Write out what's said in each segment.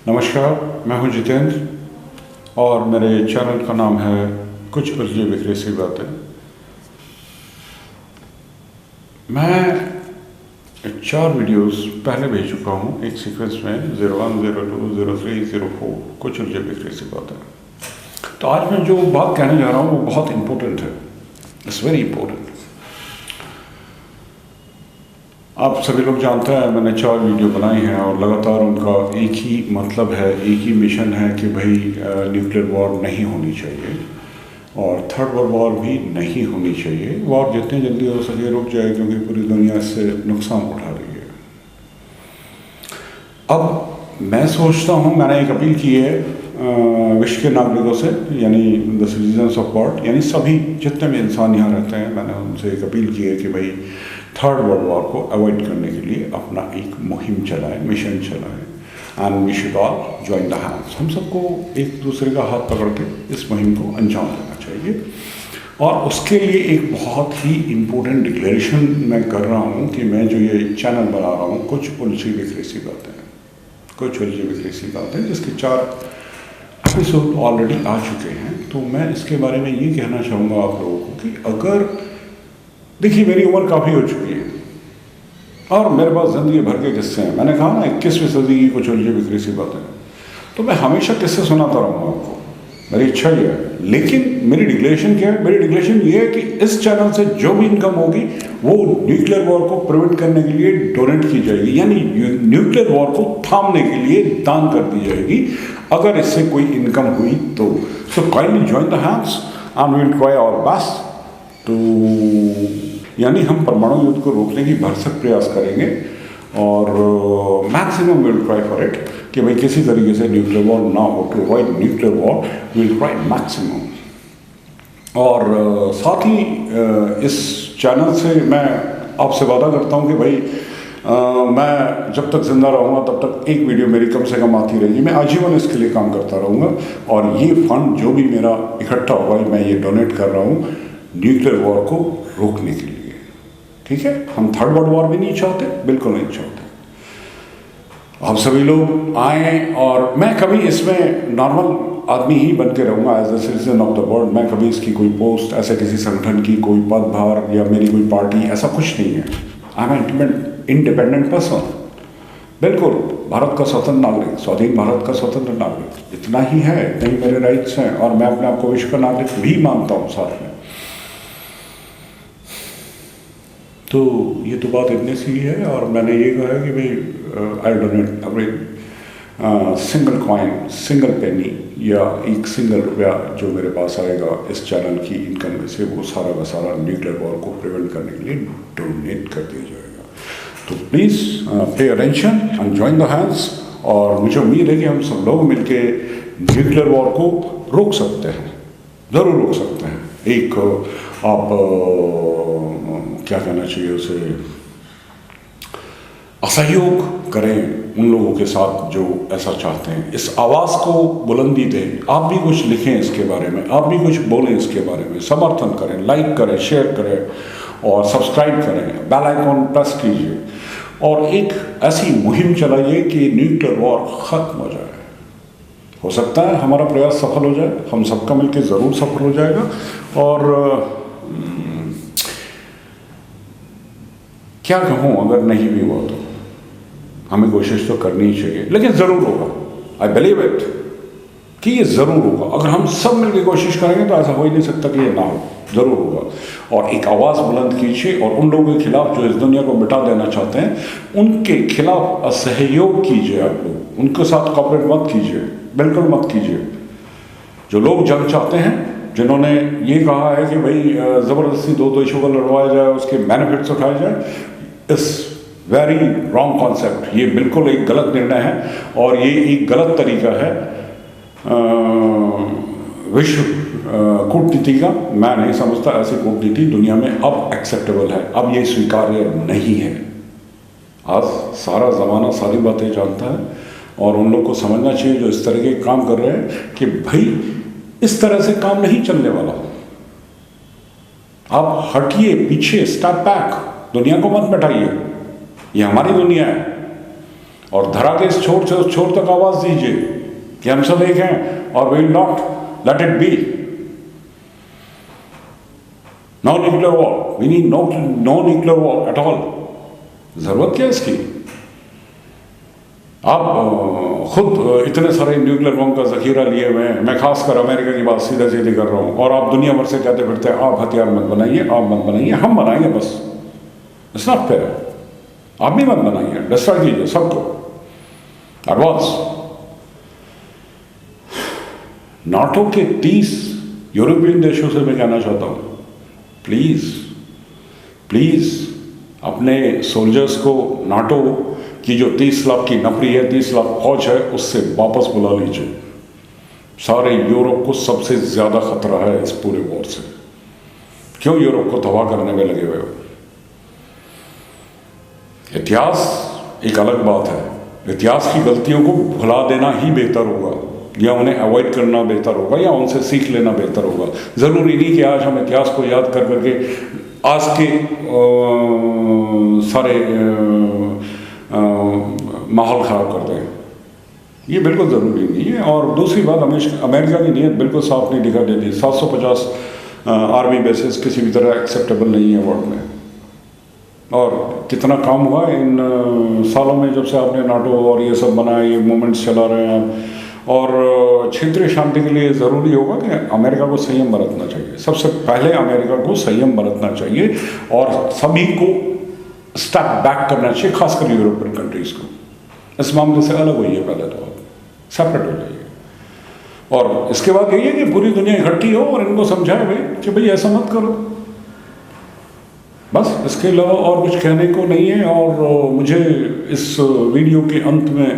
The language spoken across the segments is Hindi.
नमस्कार, मैं हूं जितेंद्र और मेरे चैनल का नाम है कुछ उलझी बिखरी सी बातें। मैं 4 वीडियोस पहले भेज चुका हूं एक सीक्वेंस में 01, 02, 03, 04 कुछ उलझी बिखरी सी बातें। तो आज मैं जो बात कहने जा रहा हूं वो बहुत इंपॉर्टेंट है। It's very important. आप सभी लोग जानते हैं मैंने 4 वीडियो बनाई हैं और लगातार उनका एक ही मतलब है, एक ही मिशन है कि भाई न्यूक्लियर वॉर नहीं होनी चाहिए और थर्ड वर्ल्ड वॉर भी नहीं होनी चाहिए। वॉर जितनी जल्दी हो सके रुक जाए क्योंकि पूरी दुनिया इससे नुकसान उठा रही है। अब मैं सोचता हूँ, मैंने एक अपील की है विश्व के नागरिकों से, यानी द सिटीजन्स ऑफ वर्ल्ड, यानी सभी जितने भी इंसान यहाँ रहते हैं, मैंने उनसे एक अपील की है कि भाई थर्ड वर्ल्ड वॉर को अवॉइड करने के लिए अपना एक मुहिम चलाएं, मिशन चलाएं and we should all join the hands. हम सबको एक दूसरे का हाथ पकड़ के इस मुहिम को अंजाम देना चाहिए। और उसके लिए एक बहुत ही इम्पोर्टेंट डिक्लेरेशन मैं कर रहा हूँ कि मैं जो ये चैनल बना रहा हूँ कुछ उलझी बिखरी सी बातें, कुछ उलझी बिखरी सी बातें, जिसके 4 एपिसोड ऑलरेडी आ चुके हैं। तो मैं इसके बारे में ये कहना चाहूँगा आप लोगों को कि अगर देखिए मेरी उम्र काफ़ी हो चुकी है और मेरे पास ज़िंदगी भर के किस्से हैं। मैंने कहा ना 21वीं सदी की कुछ उलझी बिखरी सी बातें, तो मैं हमेशा किस्से सुनाता रहूँगा आपको, मेरी इच्छा ये है। लेकिन मेरी डिक्लेरेशन क्या है? मेरी डिक्लेरेशन ये है कि इस चैनल से जो भी इनकम होगी वो न्यूक्लियर वॉर को प्रिवेंट करने के लिए डोनेट की जाएगी, यानी न्यूक्लियर वॉर को थामने के लिए दान कर दी जाएगी अगर इससे कोई इनकम हुई तो। So kindly join the hands and we will try our best तो, यानी हम परमाणु युद्ध को रोकने की भरसक प्रयास करेंगे और maximum will try for it कि भाई किसी तरीके से न्यूक्लियर वॉर ना हो। To avoid nuclear war will try maximum. और साथ ही इस चैनल से मैं आपसे वादा करता हूँ कि भाई मैं जब तक जिंदा रहूँगा तब तक एक वीडियो मेरी कम से कम आती रहेगी। मैं आजीवन इसके लिए काम करता रहूँगा और ये फंड जो भी मेरा इकट्ठा होगा मैं ये डोनेट कर रहा हूँ न्यूक्लियर वॉर को रोकने के लिए। ठीक है, हम थर्ड वर्ल्ड वॉर भी नहीं चाहते, बिल्कुल नहीं चाहते। आप सभी लोग आए और मैं कभी इसमें नॉर्मल आदमी ही बन के रहूँगा as a citizen of the world. मैं कभी इसकी कोई पोस्ट, ऐसे किसी संगठन की कोई पदभार या मेरी कोई पार्टी, ऐसा कुछ नहीं है। आई एम इंडिपेंडेंट पर्सन, बिल्कुल भारत का स्वतंत्र नागरिक, स्वाधीन भारत का स्वतंत्र नागरिक, इतना ही है, इतने ही मेरे राइट्स हैं और मैं अपने आप को विश्व का नागरिक भी मानता हूँ साथ में। तो ये तो बात इतनी सी है और मैंने ये कहा है कि भाई आई डोनेट अपने सिंगल कॉइन, सिंगल पेनी या एक सिंगल रुपया जो मेरे पास आएगा इस चैनल की इनकम में से, वो सारा का सारा न्यूक्लियर वॉर को प्रिवेंट करने के लिए डोनेट कर दिया जाएगा। तो please pay attention and join the hands. और मुझे उम्मीद है कि हम सब लोग मिलके न्यूक्लियर वॉर को रोक सकते हैं, ज़रूर रोक सकते हैं। एक आप क्या कहना चाहिए उसे, असहयोग करें उन लोगों के साथ जो ऐसा चाहते हैं। इस आवाज़ को बुलंदी दें। आप भी कुछ लिखें इसके बारे में, आप भी कुछ बोलें इसके बारे में, समर्थन करें, लाइक करें, शेयर करें और सब्सक्राइब करें, बेल आइकॉन प्रेस कीजिए और एक ऐसी मुहिम चलाइए कि न्यूक्लियर वॉर ख़त्म हो जाए। हो सकता है हमारा प्रयास सफल हो जाए, हम सबका मिलकर ज़रूर सफल हो जाएगा। और क्या कहूँ, अगर नहीं भी हुआ तो हमें कोशिश तो करनी ही चाहिए, लेकिन ज़रूर होगा। आई बिलीव इट कि ये ज़रूर होगा। अगर हम सब मिलकर कोशिश करेंगे तो ऐसा हो ही नहीं सकता कि ये ना हो, ज़रूर होगा। और एक आवाज़ बुलंद कीजिए और उन लोगों के खिलाफ जो इस दुनिया को मिटा देना चाहते हैं उनके खिलाफ असहयोग कीजिए। आप लोग उनके साथ कॉपरेट मत कीजिए, बिल्कुल मत कीजिए। जो लोग जंग चाहते हैं, जिन्होंने ये कहा है कि भाई ज़बरदस्ती 2 देशों को लड़वाया जाए, उसके बेनिफिट्स उठाए जाए, इस वेरी रॉन्ग कॉन्सेप्ट। ये बिल्कुल एक गलत निर्णय है और ये एक गलत तरीका है विश्व कूटनीति का। मैं नहीं समझता ऐसी कूटनीति दुनिया में अब एक्सेप्टेबल है, अब ये स्वीकार्य नहीं है। आज सारा ज़माना सारी बातें जानता है और उन लोग को समझना चाहिए जो इस तरह के काम कर रहे हैं कि भाई इस तरह से काम नहीं चलने वाला। आप हटिए पीछे, स्टेप बैक, दुनिया को मत बैठाइए। ये हमारी दुनिया है, और धरा के इस छोर से उस छोर तक आवाज़ दीजिए कि हम सब एक हैं और will not let it be. No nuclear war, we need no nuclear war at all. ज़रूरत क्या है इसकी? आप खुद इतने सारे न्यूक्लियर बम का जखीरा लिए हुए हैं, मैं खासकर अमेरिका की बात सीधे सीधे कर रहा हूँ, और आप दुनिया भर से कहते फिरते हैं आप हथियार मत बनाइए, आप मत बनाइए, हम बनाएंगे बस। It's not fair. आप भी मत बनाइए, डिस्ट्रॉय कीजिए सबको एडवांस। नाटो के 30 यूरोपियन देशों से मैं कहना चाहता हूँ, प्लीज प्लीज अपने सोल्जर्स को नाटो की जो 30 लाख की नफरी है, 30 लाख फौज है, उससे वापस बुला लीजिए। सारे यूरोप को सबसे ज्यादा खतरा है इस पूरे वॉर से। क्यों यूरोप को तबाह करने में लगे हुए हो? इतिहास एक अलग बात है, इतिहास की गलतियों को भुला देना ही बेहतर होगा, या उन्हें अवॉइड करना बेहतर होगा, या उनसे सीख लेना बेहतर होगा। ज़रूरी नहीं कि आज हम इतिहास को याद कर करके आज के सारे माहौल ख़राब कर दें, ये बिल्कुल ज़रूरी नहीं है। और दूसरी बात, अमेरिका की नीयत बिल्कुल साफ नहीं दिखा देती। 750 आर्मी बेसिस किसी भी तरह एक्सेप्टेबल नहीं है वर्ल्ड में। और कितना काम हुआ इन सालों में जब से आपने नाटो और ये सब बनाया, ये मूवमेंट्स चला रहे हैं आप। और क्षेत्रीय शांति के लिए ज़रूरी होगा कि अमेरिका को संयम बरतना चाहिए। सबसे पहले अमेरिका को संयम बरतना चाहिए और सभी को स्टेप बैक करना चाहिए, खासकर यूरोपियन कंट्रीज़ को। इस मामले से अलग होइए, पहले तो आप सेपरेट हो जाइए। और इसके बाद यही है कि पूरी दुनिया इकट्ठी हो और इनको समझाए भाई कि भाई ऐसा मत करो। बस इसके अलावा और कुछ कहने को नहीं है। और मुझे इस वीडियो के अंत में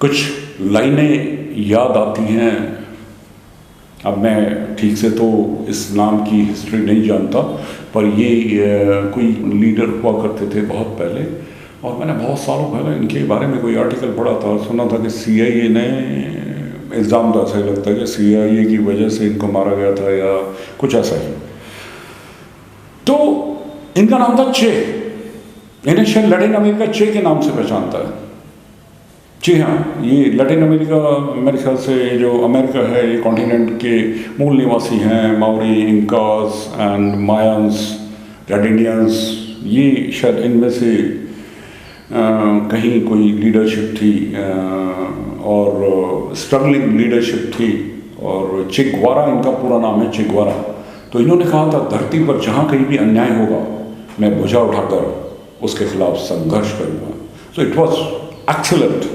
कुछ लाइनें याद आती हैं। अब मैं ठीक से तो इस नाम की हिस्ट्री नहीं जानता, पर ये कोई लीडर हुआ करते थे बहुत पहले, और मैंने बहुत सालों पहले इनके बारे में कोई आर्टिकल पढ़ा था, सुना था कि CIA ने इल्ज़ाम था, सही लगता है कि CIA की वजह से इनको मारा गया था या कुछ ऐसा ही। तो इनका नाम था चे। इन्हें शायद लैटिन अमेरिका चे के नाम से पहचानता है। जी हाँ, ये लैटिन अमेरिका, मेरे ख्याल से जो अमेरिका है, ये कॉन्टिनेंट के मूल निवासी हैं। Maori, Incas and Mayans, red Indians, ये शायद इनमें से कहीं कोई लीडरशिप थी और स्ट्रगलिंग लीडरशिप थी। और चे गुएवारा इनका पूरा नाम है, चे गुएवारा। तो इन्होंने कहा था, धरती पर जहाँ कहीं भी अन्याय होगा मैं भुजा उठाकर उसके खिलाफ संघर्ष करूँगा। So it was excellent.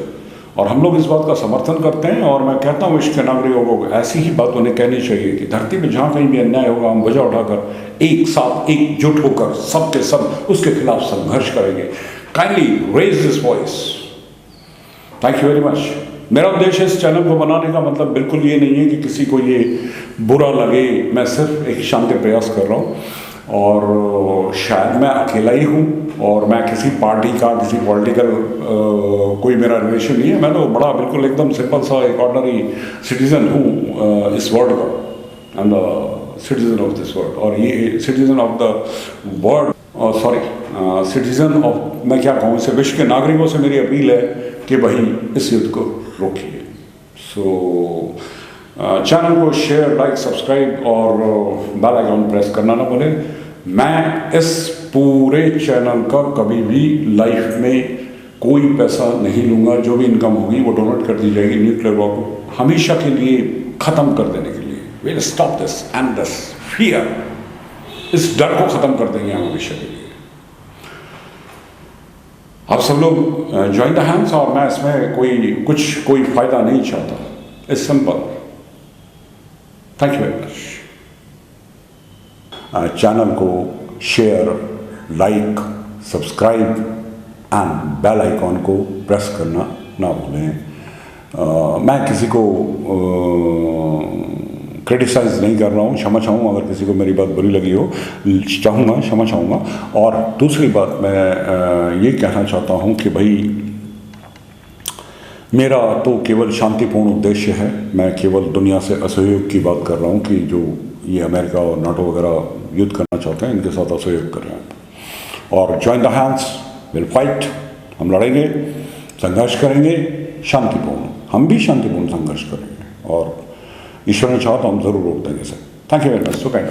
और हम लोग इस बात का समर्थन करते हैं। और मैं कहता हूँ विश्व के नागरिकों को ऐसी ही बात उन्हें कहनी चाहिए कि धरती में जहाँ कहीं भी अन्याय होगा हम भुजा उठाकर एक साथ एकजुट होकर सब के सब उसके खिलाफ संघर्ष करेंगे। Kindly raise this voice. Thank you very much. मेरा उद्देश्य इस चैनल को बनाने का मतलब बिल्कुल ये नहीं है कि किसी को ये बुरा लगे। मैं सिर्फ एक शांति प्रयास कर रहा हूँ, और शायद मैं अकेला ही हूँ, और मैं किसी पार्टी का, किसी पॉलिटिकल कोई मेरा रिलेशन नहीं है। मैं तो बड़ा बिल्कुल एकदम सिंपल सा एक ऑर्डनरी सिटीज़न हूँ इस वर्ल्ड का। I am the citizen of this world. और ये citizen of the world, citizen of, मैं क्या कहूँ इसे, विश्व के नागरिकों से मेरी अपील है कि भाई इस युद्ध को रोकिए। सो चैनल को शेयर, लाइक, सब्सक्राइब और बेल आइकन प्रेस करना ना भूलें। मैं इस पूरे चैनल का कभी भी लाइफ में कोई पैसा नहीं लूँगा। जो भी इनकम होगी वो डोनेट कर दी जाएगी न्यूक्लियर वॉर को हमेशा के लिए ख़त्म कर देने के लिए। Will stop this and this fear. इस डर को ख़त्म कर देंगे हम हमेशा के लिए। आप सब लोग ज्वाइन द हैंड्स। और मैं इसमें कोई फ़ायदा नहीं चाहता। It's simple. Thank you very much. Channel को share, like, subscribe and bell icon को प्रेस करना ना भूलें। मैं किसी को क्रिटिसाइज़ नहीं कर रहा हूँ, क्षमा चाहूँ अगर किसी को मेरी बात बुरी लगी हो, चाहूँगा, क्षमा चाहूँगा। और दूसरी बात मैं ये कहना चाहता हूँ कि भाई मेरा तो केवल शांतिपूर्ण उद्देश्य है। मैं केवल दुनिया से असहयोग की बात कर रहा हूँ कि जो ये अमेरिका और नाटो वगैरह युद्ध करना चाहते हैं, इनके साथ असहयोग कर रहे हैं। और join the hands, will fight हम लड़ेंगे, संघर्ष करेंगे शांतिपूर्ण, हम भी शांतिपूर्ण संघर्ष करेंगे और ईश्वर ने चाहा तो हम ज़रूर रोक देंगे sir. Thank you very much. So kind.